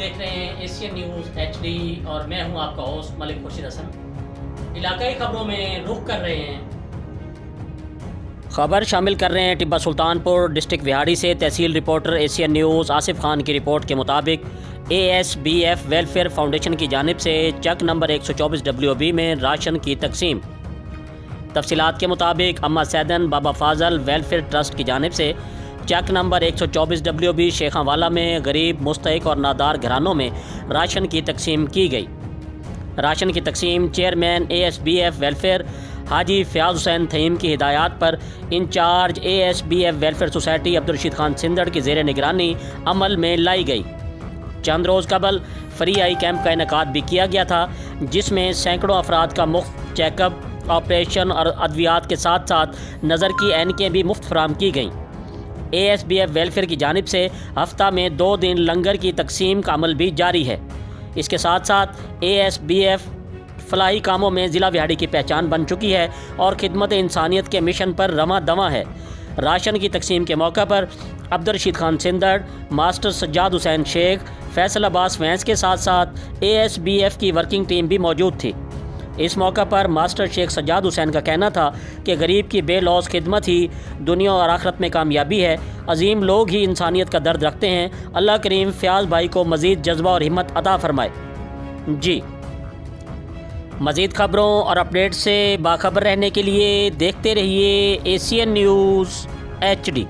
देख रहे हैं एशियन न्यूज़ HD और मैं हूं आपका होस्ट मलिक खुर्शीद हसन। इलाकाई खबरों में रुख कर रहे हैं। खबर शामिल कर रहे हैं टिब्बा सुल्तानपुर डिस्ट्रिक्ट विहाड़ी से। तहसील reporter Asian news Asif Khan की रिपोर्ट के मुताबिक ASBF वेलफेयर फाउंडेशन की जानिब से चक नंबर 124 WB में राशन की तकसीम। तफसीलात के मुताबिक अम्मा सैदन बाबा फाजल वेलफेयर ट्रस्ट की जानिब से चक नंबर 124 WB शेखावाला में गरीब, मुस्तहिक और नादार घरानों में राशन की तकसीम की गई। राशन की तकसीम chairman ASBF welfare Haji Fayaz Hussain थईम की हिदायत पर incharge ASBF welfare society Abdulrashid Khan सिंदड़ की ज़ेर निगरानी अमल में लाई गई। चंद रोज़ कबल फ्री आई कैंप का इनेकाद भी किया गया था, जिसमें सैकड़ों अफराद का मुफ्त चेकअप, ऑपरेशन और अद्वियात के साथ साथ नज़र की ऐनकें भी मुफ्त फराहम की गईं। ASBF वेलफेयर की जानिब से हफ्ता में 2 दिन लंगर की तकसीम का अमल भी जारी है। इसके साथ साथ ASBF फलाही कामों में ज़िला विहाड़ी की पहचान बन चुकी है और खिदमत इंसानियत के मिशन पर रवां दवां है। राशन की तकसीम के मौका पर अब्दुलरशीद खान सिंदड़, मास्टर सज्जाद हुसैन शेख, फैसल अब्बास फैंस के साथ साथ ASBF की वर्किंग टीम भी मौजूद थी। इस मौका पर मास्टर शेख सज्जाद हुसैन का कहना था कि गरीब की बेलौस खिदमत ही दुनिया और आखिरत में कामयाबी है। अजीम लोग ही इंसानियत का दर्द रखते हैं। अल्लाह करीम फयाज भाई को मज़ीद जज्बा और हिम्मत अता फरमाए। जी, मज़ीद खबरों और अपडेट से बाखबर रहने के लिए देखते रहिए एशियन न्यूज़ HD।